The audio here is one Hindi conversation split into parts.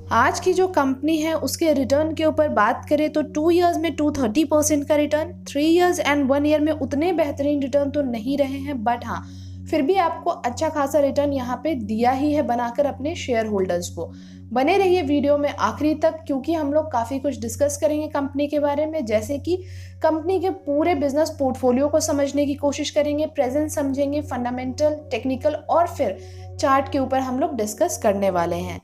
आज की जो कंपनी है उसके रिटर्न के ऊपर बात करें तो 2 इयर्स में 230% का रिटर्न, 3 इयर्स एंड 1 ईयर में उतने बेहतरीन रिटर्न तो नहीं रहे हैं, बट हाँ फिर भी आपको अच्छा खासा रिटर्न यहाँ पे दिया ही है बनाकर अपने शेयर होल्डर्स को। बने रहिए वीडियो में आखिरी तक, क्योंकि हम लोग काफ़ी कुछ डिस्कस करेंगे कंपनी के बारे में, जैसे कि कंपनी के पूरे बिजनेस पोर्टफोलियो को समझने की कोशिश करेंगे, प्रेजेंस समझेंगे, फंडामेंटल, टेक्निकल और फिर चार्ट के ऊपर हम लोग डिस्कस करने वाले हैं।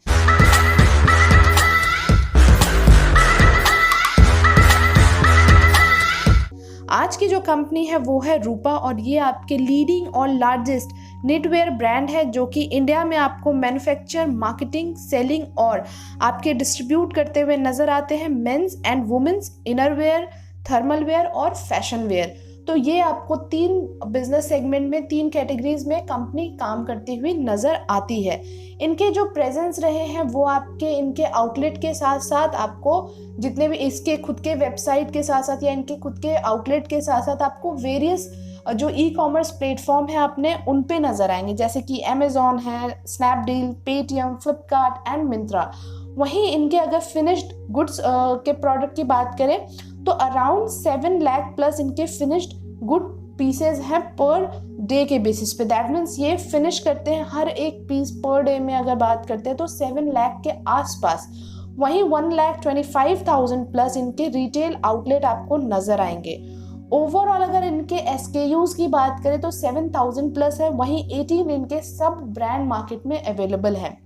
आज की जो कंपनी है वो है रूपा, और ये आपके लीडिंग और लार्जेस्ट निटवेयर ब्रांड है जो कि इंडिया में आपको मैन्युफैक्चर, मार्केटिंग, सेलिंग और आपके डिस्ट्रीब्यूट करते हुए नजर आते हैं men's and women's innerwear, thermal wear और फैशन वेयर। तो ये आपको 3 बिजनेस सेगमेंट में, 3 कैटेगरीज में कंपनी काम करती हुई नजर आती है। इनके जो प्रेजेंस रहे हैं वो आपके इनके आउटलेट के साथ साथ आपको जितने भी इसके खुद के वेबसाइट के साथ साथ या इनके खुद के आउटलेट के साथ साथ आपको वेरियस जो ई कॉमर्स प्लेटफॉर्म है अपने उन पे नजर आएंगे, जैसे कि अमेजॉन है, Snapdeal, Paytm, Flipkart and Myntra. वहीं इनके अगर फिनिश्ड गुड्स के प्रोडक्ट की बात करें तो अराउंड 7 लाख प्लस इनके फिनिश्ड गुड पीसेज हैं पर डे के बेसिस पे। दैट मीन्स ये फिनिश करते हैं हर एक पीस पर डे में, अगर बात करते हैं तो 7 लाख के आसपास। वहीं 1,25,000 प्लस इनके रिटेल आउटलेट आपको नजर आएंगे। ओवरऑल अगर इनके SKUs की बात करें तो 7,000 प्लस है, वहीं 18 इनके सब ब्रांड मार्केट में अवेलेबल है।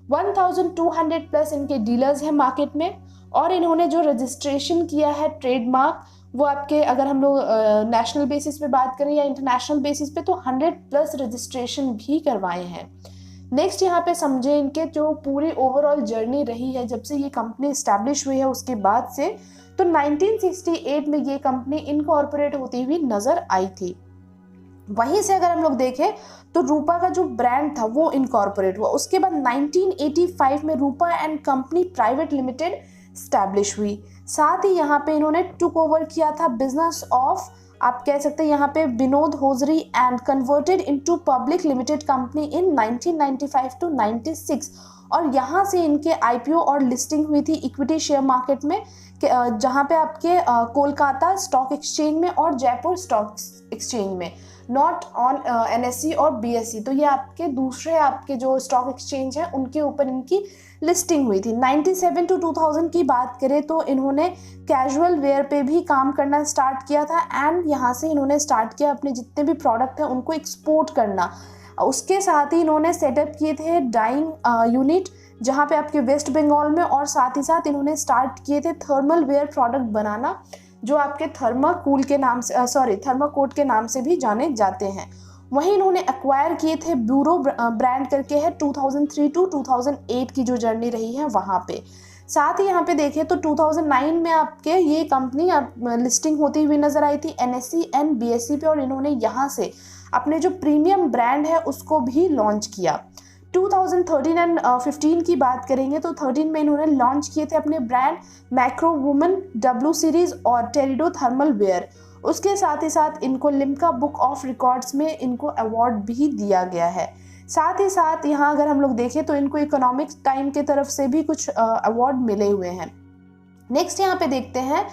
1,200 प्लस इनके डीलर्स हैं मार्केट में, और इन्होंने जो रजिस्ट्रेशन किया है ट्रेडमार्क वो आपके अगर हम लोग नेशनल बेसिस पे बात करें या इंटरनेशनल बेसिस पे तो 100 प्लस रजिस्ट्रेशन भी करवाए हैं। नेक्स्ट यहाँ पे समझे इनके जो पूरी ओवरऑल जर्नी रही है जब से ये कंपनी इस्टेब्लिश हुई है उसके बाद से, तो 1968 में ये कंपनी इनकॉर्पोरेट होती हुई नजर आई थी। वहीं से अगर हम लोग देखें तो रूपा का जो ब्रांड था वो इनकॉर्पोरेट हुआ। उसके बाद 1985 में Rupa and company private limited establish हुई। साथ ही यहाँ पे इन्होंने टुक ओवर किया था बिजनेस ऑफ, आप कह सकते हैं यहाँ पे Vinod hosiery, and converted into public limited company in 1995 to 96। और यहाँ से इनके IPO और लिस्टिंग हुई थी इक्विटी शेयर मार्केट में, जहाँ पे आपके कोलकाता स्टॉक एक्सचेंज में और जयपुर स्टॉक एक्सचेंज में, नॉट ऑन NSE और BSE। तो ये आपके दूसरे आपके जो स्टॉक एक्सचेंज हैं उनके ऊपर इनकी लिस्टिंग हुई थी। 97 टू 2000 की बात करें तो इन्होंने कैजुअल वेयर पे भी काम करना स्टार्ट किया था, एंड यहाँ से इन्होंने स्टार्ट किया अपने जितने भी प्रोडक्ट हैं उनको एक्सपोर्ट करना। उसके साथ ही इन्होंने सेटअप किए थे डाइंग यूनिट जहाँ पे आपके वेस्ट बंगाल में, और साथ ही साथ इन्होंने स्टार्ट किए थे थर्मल वेयर प्रोडक्ट बनाना जो आपके थर्माकूल के नाम से थर्माकोट के नाम से भी जाने जाते हैं। वहीं इन्होंने एक्वायर किए थे ब्यूरो ब्रांड करके है 2003 टू 2008 की जो जर्नी रही है वहाँ पे। साथ ही यहाँ पे देखें तो 2009 में आपके ये कंपनी लिस्टिंग होती हुई नजर आई थी NSE एंड BSE पे, और इन्होंने यहाँ से अपने जो प्रीमियम ब्रांड है उसको भी लॉन्च किया। 2013 एंड 15 की बात करेंगे तो 13 में इन्होंने लॉन्च किए थे अपने brand macro woman, W series और टेरिडो थर्मल वेयर। उसके साथ ही साथ इनको लिम्का बुक ऑफ रिकॉर्ड्स में इनको अवार्ड भी दिया गया है। साथ ही साथ यहाँ अगर हम लोग देखें तो इनको इकोनॉमिक टाइम की तरफ से भी कुछ अवार्ड मिले हुए हैं। नेक्स्ट यहाँ पे देखते हैं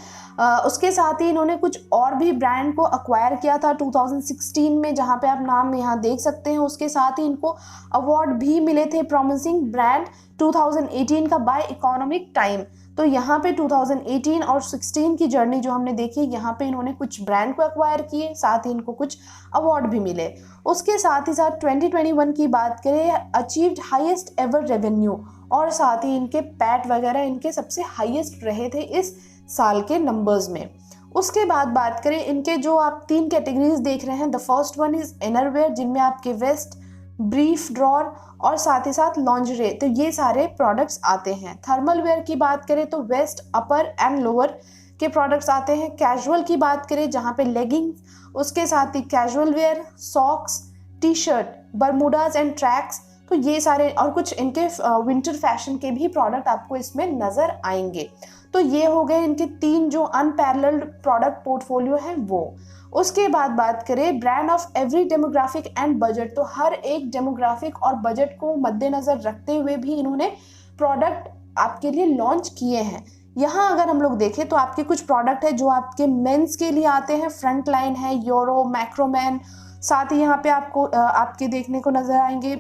उसके साथ ही इन्होंने कुछ और भी ब्रांड को अक्वायर किया था 2016 में, जहाँ पे आप नाम यहाँ देख सकते हैं। उसके साथ ही इनको अवार्ड भी मिले थे प्रॉमिसिंग ब्रांड 2018 का बाय इकोनॉमिक टाइम। तो यहाँ पे 2018 और 16 की जर्नी जो हमने देखी, यहाँ पे इन्होंने कुछ ब्रांड को एक्वायर किए, साथ ही इनको कुछ अवार्ड भी मिले। उसके साथ ही साथ 2021 की बात करें, अचीव्ड हाईएस्ट एवर रेवेन्यू, और साथ ही इनके पैट वगैरह इनके सबसे हाईएस्ट रहे थे इस साल के नंबर्स में। उसके बाद बात करें इनके जो आप 3 कैटेगरीज देख रहे हैं, the first one is innerwear जिनमें आपके वेस्ट, ब्रीफ, ड्रॉर और साथ ही साथ लॉन्जरे, तो ये सारे प्रोडक्ट्स आते हैं। थर्मल वेयर की बात करें तो वेस्ट, अपर एंड लोअर के प्रोडक्ट्स आते हैं। कैजुअल की बात करें जहाँ पे लेगिंग्स, उसके साथ ही casual wear, socks, T-shirt, bermudas and tracks, तो ये सारे और कुछ इनके विंटर फैशन के भी प्रोडक्ट आपको इसमें नजर आएंगे। तो ये हो गए इनके 3 जो अनपैरेलल्ड प्रोडक्ट पोर्टफोलियो है वो। उसके बाद बात करें brand of every demographic and budget, तो हर एक डेमोग्राफिक और बजट को मद्देनजर रखते हुए भी इन्होंने प्रोडक्ट आपके लिए लॉन्च किए हैं। यहाँ अगर हम लोग देखें तो आपके कुछ प्रोडक्ट है जो आपके मेंस के लिए आते हैं, फ्रंट लाइन है, यूरो, मैक्रोमैन। साथ ही यहाँ पे आपको आपके देखने को नजर आएंगे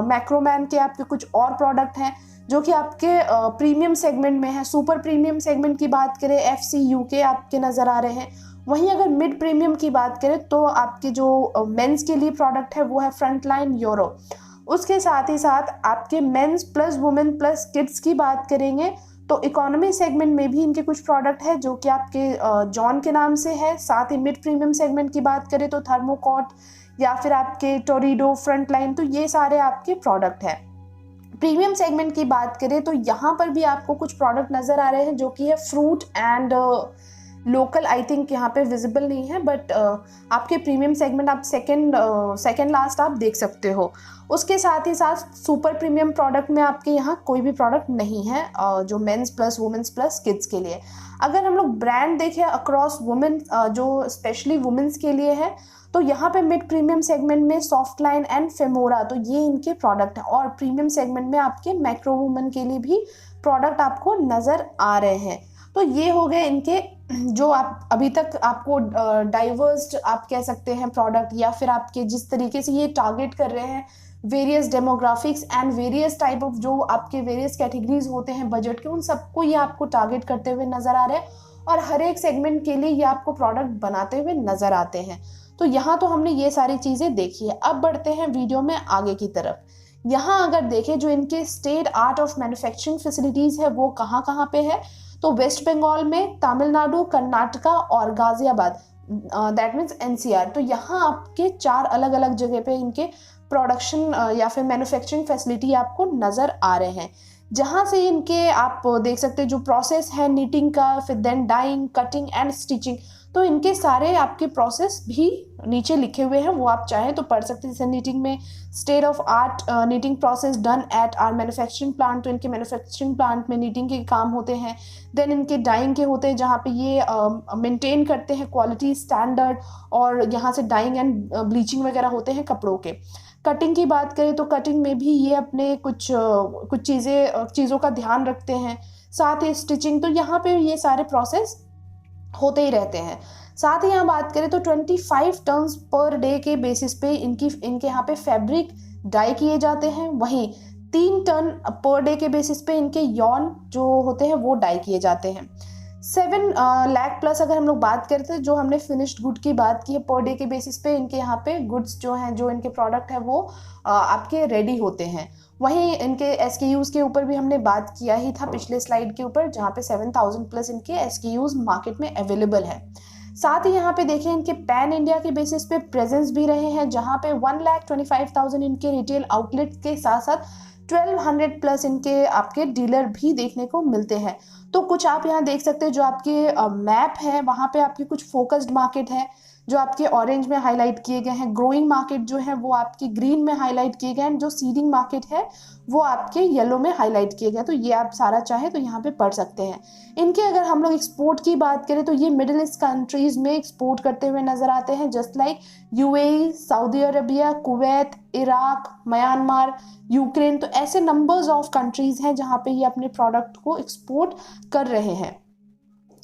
मैक्रोमैन के आपके कुछ और प्रोडक्ट हैं जो कि आपके प्रीमियम सेगमेंट में है। सुपर प्रीमियम सेगमेंट की बात करें FC UK आपके नज़र आ रहे हैं। वहीं अगर मिड प्रीमियम की बात करें तो आपके जो मेंस के लिए प्रोडक्ट है वो है फ्रंट लाइन, यूरो। उसके साथ ही साथ आपके men's plus women plus kids की बात करेंगे तो इकोनॉमी सेगमेंट में भी इनके कुछ प्रोडक्ट है जो कि आपके जॉन के नाम से है। साथ ही मिड प्रीमियम सेगमेंट की बात करें तो थर्मोकॉट या फिर आपके टोरिडो, फ्रंट लाइन, तो ये सारे आपके प्रोडक्ट हैं। प्रीमियम सेगमेंट की बात करें तो यहाँ पर भी आपको कुछ प्रोडक्ट नज़र आ रहे हैं जो कि है fruit and local, I think यहाँ पे विजिबल नहीं है, बट आपके प्रीमियम सेगमेंट आप सेकंड लास्ट आप देख सकते हो। उसके साथ ही साथ सुपर प्रीमियम प्रोडक्ट में आपके यहाँ कोई भी प्रोडक्ट नहीं है जो men's plus women's plus kids के लिए। अगर हम लोग ब्रांड देखें अक्रॉस वुमेन, जो स्पेशली वुमेन्स के लिए है, तो यहाँ पे मिड प्रीमियम सेगमेंट में सॉफ्ट लाइन एंड फेमोरा, तो ये इनके प्रोडक्ट हैं। और प्रीमियम सेगमेंट में आपके मैक्रो वुमेन के लिए भी प्रोडक्ट आपको नज़र आ रहे हैं। तो ये हो गए इनके जो आप अभी तक आपको डाइवर्स्ड आप कह सकते हैं प्रोडक्ट, या फिर आपके जिस तरीके से ये टारगेट कर रहे हैं various demographics and various type of जो आपके वेरियस कैटेगरीज होते हैं बजट के, उन सबको ये आपको टारगेट करते हुए नज़र आ रहे हैं और हर एक सेगमेंट के लिए ये आपको प्रोडक्ट बनाते हुए नज़र आते हैं। तो यहाँ तो हमने ये सारी चीज़ें देखी है। अब बढ़ते हैं वीडियो में आगे की तरफ। यहाँ अगर देखें जो इनके state art of manufacturing facilities है वो कहाँ कहाँ पे है, तो वेस्ट बंगाल में, तमिलनाडु, कर्नाटका और गाजियाबाद, दैट मीन्स NCR। तो यहाँ आपके 4 अलग अलग जगह पे इनके प्रोडक्शन या फिर मैन्युफैक्चरिंग फैसिलिटी आपको नज़र आ रहे हैं, जहाँ से इनके आप देख सकते हैं जो प्रोसेस है नीटिंग का, फिर then dyeing, cutting and stitching, तो इनके सारे आपके प्रोसेस भी नीचे लिखे हुए हैं, वो आप चाहें तो पढ़ सकते हैं। जैसे नीटिंग में state of art knitting process done at our manufacturing plant, तो इनके मैन्युफैक्चरिंग प्लांट में नीटिंग के काम होते हैं। देन इनके डाइंग के होते हैं जहाँ पे ये मेंटेन करते हैं क्वालिटी स्टैंडर्ड, और यहाँ से डाइंग एंड ब्लीचिंग वगैरह होते हैं कपड़ों के। कटिंग की बात करें तो कटिंग में भी ये अपने कुछ चीज़ों का ध्यान रखते हैं। साथ ही स्टिचिंग, तो यहाँ पे ये सारे प्रोसेस होते ही रहते हैं। साथ ही यहाँ बात करें तो 25 टन्स पर डे के बेसिस पे इनके यहाँ पे फैब्रिक डाई किए जाते हैं। वहीं 3 टन पर डे के बेसिस पे इनके यॉन जो होते हैं वो डाई किए जाते हैं। 7 लाख प्लस अगर हम लोग बात करते हैं, जो हमने फिनिश्ड गुड की बात की है, पर डे के बेसिस पे इनके यहाँ पे गुड्स जो हैं, जो इनके प्रोडक्ट है वो आपके रेडी होते हैं। वहीं इनके SKUs के ऊपर भी हमने बात किया ही था पिछले स्लाइड के ऊपर, जहाँ पे 7000 प्लस इनके SKUs मार्केट में अवेलेबल है। साथ ही यहाँ पे देखें इनके पैन इंडिया के बेसिस पे प्रेजेंस भी रहे हैं, जहाँ पे 1,25,000 इनके रिटेल आउटलेट के साथ साथ 1200 प्लस इनके आपके डीलर भी देखने को मिलते हैं। तो कुछ आप यहाँ देख सकते हैं जो आपके मैप है, वहाँ पे आपके कुछ फोकस्ड मार्केट है जो आपके ऑरेंज में हाईलाइट किए गए हैं, ग्रोइंग मार्केट जो है वो आपके ग्रीन में हाईलाइट किए गए हैं, जो सीडिंग मार्केट है वो आपके येलो में हाईलाइट किए गए। तो ये आप सारा चाहे तो यहाँ पे पढ़ सकते हैं। इनके अगर हम लोग एक्सपोर्ट की बात करें तो ये मिडिल ईस्ट कंट्रीज में एक्सपोर्ट करते हुए नजर आते हैं, just like UAE, Saudi Arabia, Kuwait, Iraq, Myanmar, Ukraine. तो ऐसे नंबर्स ऑफ कंट्रीज हैं जहाँ पे ये अपने प्रोडक्ट को एक्सपोर्ट कर रहे हैं।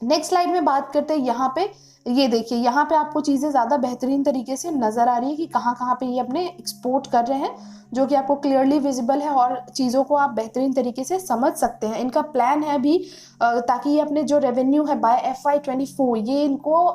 नेक्स्ट स्लाइड में बात करते हैं, यहाँ पे ये देखिए, यहाँ पे आपको चीज़ें ज़्यादा बेहतरीन तरीके से नज़र आ रही है कि कहाँ कहाँ पे ये अपने एक्सपोर्ट कर रहे हैं, जो कि आपको क्लियरली विजिबल है और चीज़ों को आप बेहतरीन तरीके से समझ सकते हैं। इनका प्लान है भी ताकि ये अपने जो रेवेन्यू है बाय FY24 ये इनको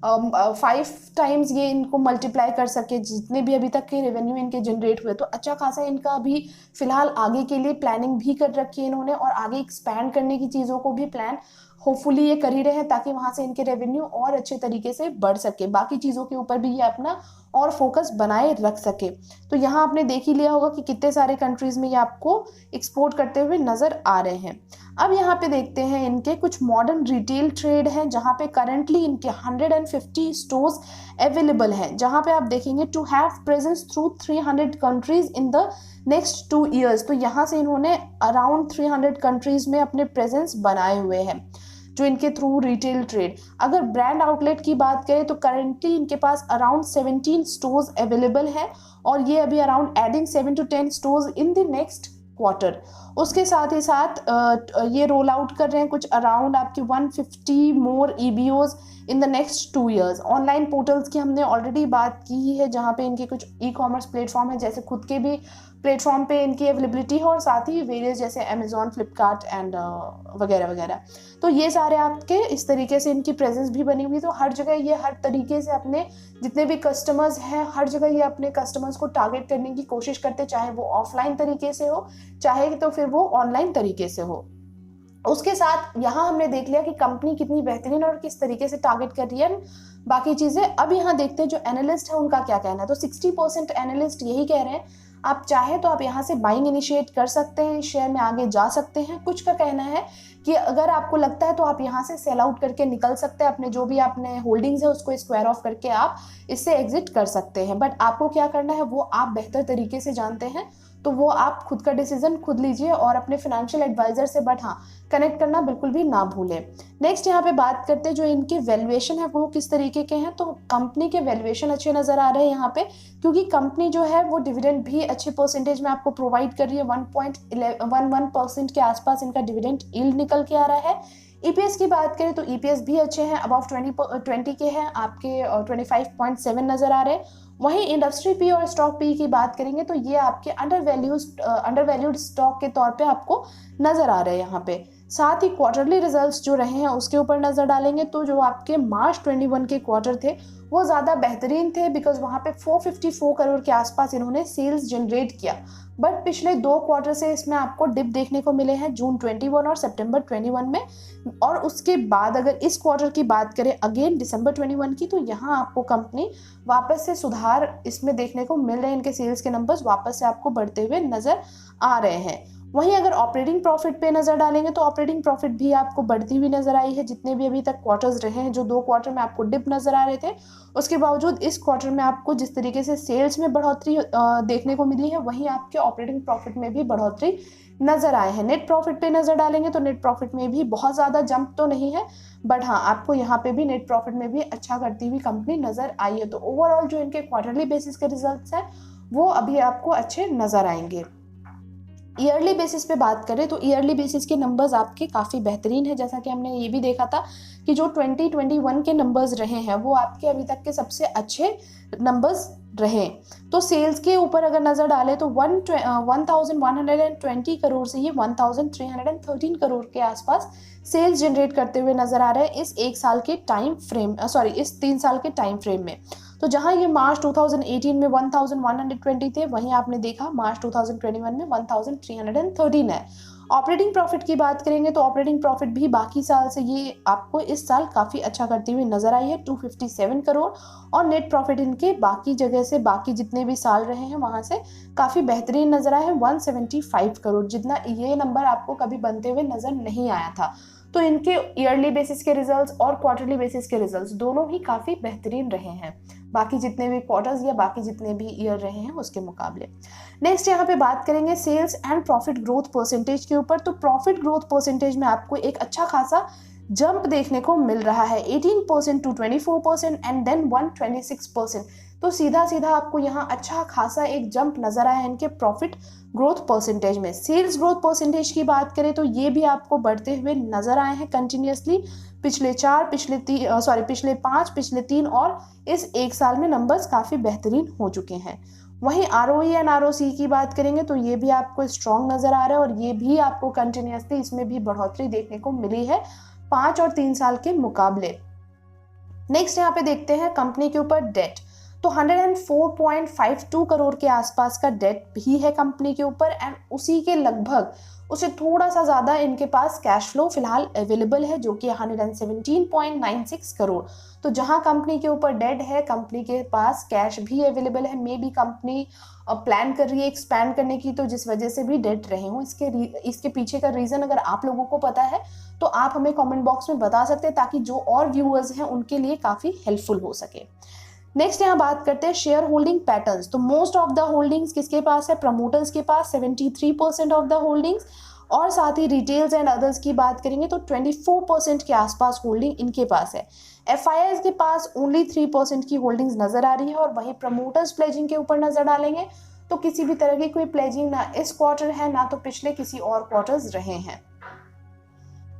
5 टाइम्स ये इनको मल्टीप्लाई कर सके, जितने भी अभी तक के रेवेन्यू इनके जनरेट हुए। तो अच्छा खासा इनका अभी फिलहाल आगे के लिए प्लानिंग भी कर रखी है इन्होंने, और आगे एक्सपैंड करने की चीज़ों को भी प्लान होपफुली ये कर ही रहे हैं ताकि वहाँ से इनके रेवेन्यू और अच्छे तरीके से बढ़ सके, बाकी चीज़ों के ऊपर भी ये अपना और फोकस बनाए रख सके। तो यहाँ आपने देख ही लिया होगा कि कितने सारे कंट्रीज़ में ये आपको एक्सपोर्ट करते हुए नज़र आ रहे हैं। अब यहाँ पे देखते हैं इनके कुछ मॉडर्न रिटेल ट्रेड हैं, जहाँ पे करंटली इनके 150 स्टोर्स अवेलेबल हैं, जहाँ पे आप देखेंगे to have presence through 300 countries in the next 2 years. तो यहाँ से इन्होंने अराउंड 300 कंट्रीज में अपने प्रेजेंस बनाए हुए हैं जो इनके थ्रू रिटेल ट्रेड। अगर ब्रांड आउटलेट की बात करें तो करंटली इनके पास अराउंड 17 स्टोर्स अवेलेबल हैं, और ये अभी around adding 7 to 10 stores in the next quarter. उसके साथ ही साथ ये रोल आउट कर रहे हैं कुछ अराउंड आपके 150 मोर EBOs in the next 2 years। Online portals की हमने ऑलरेडी बात की है, जहाँ पे इनके कुछ ई-कॉमर्स प्लेटफॉर्म है, जैसे खुद के भी प्लेटफॉर्म पे इनकी अवेलेबिलिटी है, और साथ ही वेरियस जैसे अमेजॉन, फ्लिपकार्ट एंड वगैरह वगैरह। तो ये सारे आपके इस तरीके से इनकी प्रेजेंस भी बनी हुई। तो हर जगह ये हर तरीके से अपने जितने भी कस्टमर्स हैं, हर जगह ये अपने कस्टमर्स को टारगेट करने की कोशिश करते, चाहे वो ऑफलाइन तरीके से हो, चाहे तो फिर वो ऑनलाइन तरीके से हो। उसके साथ यहाँ हमने देख लिया कि कंपनी कितनी बेहतरीन और किस तरीके से टारगेट कर रही है बाकी चीजें। अब यहाँ देखते हैं जो एनालिस्ट है उनका क्या कहना है। तो 60% एनालिस्ट यही कह रहे हैं, आप चाहे तो आप यहाँ से बाइंग इनिशिएट कर सकते हैं, शेयर में आगे जा सकते हैं। कुछ का कहना है कि अगर आपको लगता है तो आप यहाँ से सेल आउट करके निकल सकते हैं, अपने जो भी आपने होल्डिंग्स है उसको स्क्वायर ऑफ करके आप इससे एग्जिट कर सकते हैं। बट आपको क्या करना है वो आप बेहतर तरीके से जानते हैं, तो वो आप खुद का डिसीजन खुद लीजिए और अपने फाइनेंशियल एडवाइजर से बट हाँ कनेक्ट करना बिल्कुल भी ना भूलें। नेक्स्ट यहाँ पे बात करते हैं जो इनके वैल्यूएशन है वो किस तरीके के हैं। तो कंपनी के वैल्यूएशन अच्छे नजर आ रहे हैं यहाँ पे, क्योंकि कंपनी जो है वो डिविडेंड भी अच्छे परसेंटेज में आपको प्रोवाइड कर रही है। 1.11% के आसपास इनका डिविडेंड यील्ड निकल के आ रहा है। EPS की बात करें तो EPS भी अच्छे हैं, अबव 20 के हैं, आपके 25.7 नजर आ रहे हैं। वहीं इंडस्ट्री पी और स्टॉक पी की बात करेंगे तो ये आपके अंडरवैल्यूड स्टॉक के तौर पे आपको नजर आ रहे हैं यहाँ पे। साथ ही क्वार्टरली रिजल्ट्स जो रहे हैं उसके ऊपर नजर डालेंगे तो जो आपके मार्च 21 के क्वार्टर थे वो ज़्यादा बेहतरीन थे, बिकॉज वहाँ पे 454 करोड़ के आसपास इन्होंने सेल्स जनरेट किया। बट पिछले 2 क्वार्टर से इसमें आपको डिप देखने को मिले हैं, जून 21 और सितंबर 21 में। और उसके बाद अगर इस क्वार्टर की बात करें अगेन दिसंबर 21 की, तो यहाँ आपको कंपनी वापस से सुधार इसमें देखने को मिल रहे हैं। इनके सेल्स के नंबर्स वापस से आपको बढ़ते हुए नजर आ रहे हैं। वहीं अगर ऑपरेटिंग प्रॉफिट पे नजर डालेंगे तो ऑपरेटिंग प्रॉफिट भी आपको बढ़ती हुई नजर आई है। जितने भी अभी तक क्वार्टर्स रहे हैं, जो 2 क्वार्टर में आपको डिप नजर आ रहे थे, उसके बावजूद इस क्वार्टर में आपको जिस तरीके से सेल्स में बढ़ोतरी देखने को मिली है, वहीं आपके ऑपरेटिंग प्रॉफिट में भी बढ़ोतरी नजर आए हैं। नेट प्रॉफिट पे नजर डालेंगे तो नेट प्रॉफिट में भी बहुत ज्यादा जंप तो नहीं है, बट हाँ आपको यहाँ पे भी नेट प्रॉफिट में भी अच्छा करती हुई कंपनी नजर आई है। तो ओवरऑल जो इनके क्वार्टरली बेसिस के रिजल्ट्स हैं वो अभी आपको अच्छे नजर आएंगे। ईयरली बेसिस पे बात करें तो ईयरली बेसिस के नंबर्स आपके काफ़ी बेहतरीन है। जैसा कि हमने ये भी देखा था कि जो 2021 के नंबर्स रहे हैं वो आपके अभी तक के सबसे अच्छे नंबर्स रहे। तो सेल्स के ऊपर अगर नज़र डालें तो 1120 करोड़ से ये 1313 करोड़ के आसपास सेल्स जनरेट करते हुए नजर आ रहे हैं इस 3 साल के टाइम फ्रेम में। तो जहां ये मार्च 2018 में 1120 थे, वहीं आपने देखा मार्च 2021 में 1313 है। ऑपरेटिंग प्रॉफिट की बात करेंगे तो ऑपरेटिंग प्रॉफिट भी बाकी साल से ये आपको इस साल काफ़ी अच्छा करती हुई नजर आई है, 257 करोड़। और नेट प्रॉफिट इनके बाकी जगह से बाकी जितने भी साल रहे हैं वहां से काफ़ी बेहतरीन नजर आया है, 175 करोड़, जितना ये नंबर आपको कभी बनते हुए नजर नहीं आया था। तो इनके ईयरली बेसिस के रिजल्ट्स और क्वार्टरली बेसिस के रिजल्ट्स दोनों ही काफ़ी बेहतरीन रहे हैं बाकी जितने भी क्वार्टर्स या बाकी जितने भी ईयर रहे हैं उसके मुकाबले। नेक्स्ट यहाँ पे बात करेंगे sales and profit growth percentage के ऊपर। तो प्रॉफिट ग्रोथ परसेंटेज में आपको एक अच्छा खासा जंप देखने को मिल रहा है, 18% टू 24% एंड देन 126%। तो सीधा सीधा आपको यहाँ अच्छा खासा एक जंप नजर आया है इनके प्रॉफिट ग्रोथ परसेंटेज में। सेल्स ग्रोथ परसेंटेज की बात करें तो ये भी आपको बढ़ते हुए नजर आए हैं कंटिन्यूसली, पिछले 5, पिछले 3 और इस 1 साल में नंबर्स काफ़ी बेहतरीन हो चुके हैं। वहीं ROE एंड ROC की बात करेंगे तो ये भी आपको स्ट्रॉन्ग नजर आ रहा है और ये भी आपको कंटिन्यूसली इसमें भी बढ़ोतरी देखने को मिली है 5 और 3 साल के मुकाबले। नेक्स्ट यहाँ पे देखते हैं कंपनी के ऊपर डेट। तो 104.52 करोड़ के आसपास का डेट भी है कंपनी के ऊपर एंड उसी के लगभग उससे थोड़ा सा ज़्यादा इनके पास कैश फ्लो फिलहाल अवेलेबल है जो कि 117.96 करोड़। तो जहां कंपनी के ऊपर डेट है, कंपनी के पास कैश भी अवेलेबल है। मे बी कंपनी प्लान कर रही है एक्सपैंड करने की, तो जिस वजह से भी डेट रहे हों। इसके पीछे का रीज़न अगर आप लोगों को पता है तो आप हमें कमेंट बॉक्स में बता सकते हैं, ताकि जो और व्यूअर्स हैं उनके लिए काफ़ी हेल्पफुल हो सके। नेक्स्ट यहाँ बात करते हैं शेयर होल्डिंग पैटर्न्स। तो मोस्ट ऑफ द होल्डिंग्स किसके पास है? प्रमोटर्स के पास 73% ऑफ द होल्डिंग्स, और साथ ही रिटेल्स एंड अदर्स की बात करेंगे तो 24% के आसपास होल्डिंग इनके पास है। FIIs के पास ओनली 3% की होल्डिंग्स नजर आ रही है। और वहीं प्रमोटर्स प्लेजिंग के ऊपर नजर डालेंगे तो किसी भी तरह की कोई प्लेजिंग ना इस क्वार्टर है ना तो पिछले किसी और क्वार्टर्स रहे हैं।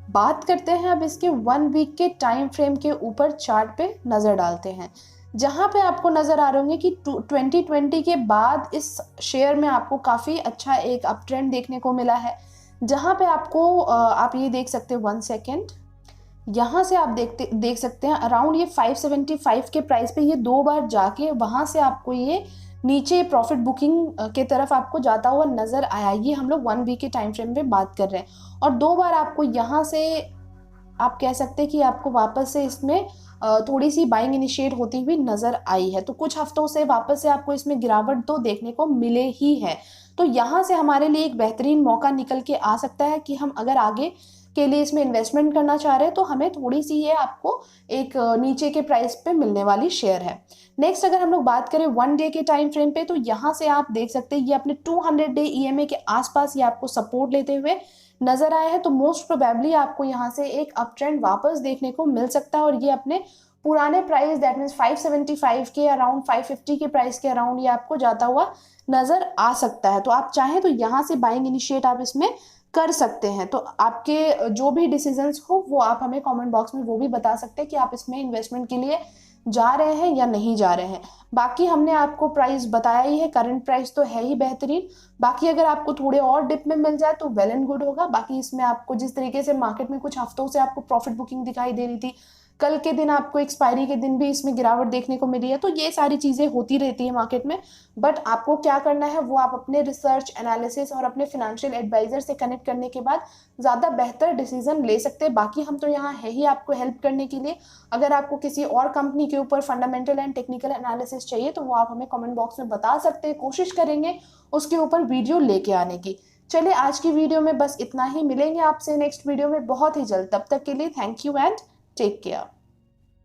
बात करते हैं अब इसके 1 वीक के टाइम फ्रेम के ऊपर चार्ट पे नज़र डालते हैं, जहाँ पे आपको नज़र आ रहे होंगे कि 2020 के बाद इस शेयर में आपको काफ़ी अच्छा एक अप ट्रेंड देखने को मिला है, जहाँ पे आपको आप ये देख सकते हैं 1 सेकेंड, यहाँ से आप देख सकते हैं अराउंड ये 575 के प्राइस पे ये 2 बार जाके वहाँ से आपको ये नीचे प्रॉफिट बुकिंग के तरफ आपको जाता हुआ नज़र आया। ये हम लोग 1 वीक के टाइम फ्रेम पे बात कर रहे हैं और 2 बार आपको यहाँ से आप कह सकते हैं कि आपको वापस से इसमें थोड़ी सी बाइंग इनिशिएट होती हुई नज़र आई है। तो कुछ हफ्तों से वापस से आपको इसमें गिरावट तो देखने को मिले ही है। तो यहाँ से हमारे लिए एक बेहतरीन मौका निकल के आ सकता है कि हम अगर आगे के लिए इसमें इन्वेस्टमेंट करना चाह रहे हैं तो हमें थोड़ी सी ये आपको एक नीचे के प्राइस पे मिलने वाली शेयर है। नेक्स्ट अगर हम लोग बात करें 1 डे के टाइम फ्रेम पे, तो यहाँ से आप देख सकते हैं ये अपने 200 डे EMA के आसपास ये आपको सपोर्ट लेते हुए नजर आया है। तो मोस्ट प्रोबेबली आपको यहाँ से एक अप ट्रेंड वापस देखने को मिल सकता है और ये अपने पुराने प्राइस दैट मीन्स 575 के अराउंड 550 के प्राइस के अराउंड ये आपको जाता हुआ नजर आ सकता है। तो आप चाहें तो यहाँ से बाइंग इनिशिएट आप इसमें कर सकते हैं। तो आपके जो भी डिसीजंस हो वो आप हमें कमेंट बॉक्स में वो भी बता सकते हैं कि आप इसमें इन्वेस्टमेंट के लिए जा रहे हैं या नहीं जा रहे हैं। बाकी हमने आपको प्राइस बताया ही है, करंट प्राइस तो है ही बेहतरीन। बाकी अगर आपको थोड़े और डिप में मिल जाए तो वेल एंड गुड होगा। बाकी इसमें आपको जिस तरीके से मार्केट में कुछ हफ्तों से आपको प्रॉफिट बुकिंग दिखाई दे रही थी, कल के दिन आपको एक्सपायरी के दिन भी इसमें गिरावट देखने को मिली है। तो ये सारी चीज़ें होती रहती है मार्केट में, बट आपको क्या करना है वो आप अपने रिसर्च एनालिसिस और अपने फिनेंशियल एडवाइजर से कनेक्ट करने के बाद ज़्यादा बेहतर डिसीजन ले सकते हैं। बाकी हम तो यहाँ है ही आपको हेल्प करने के लिए। अगर आपको किसी और कंपनी के ऊपर फंडामेंटल एंड टेक्निकल एनालिसिस चाहिए तो वो आप हमें कमेंट बॉक्स में बता सकते हैं, कोशिश करेंगे उसके ऊपर वीडियो लेके आने की। चलिए आज की वीडियो में बस इतना ही, मिलेंगे आपसे नेक्स्ट वीडियो में बहुत ही जल्द। तब तक के लिए thank you and take care.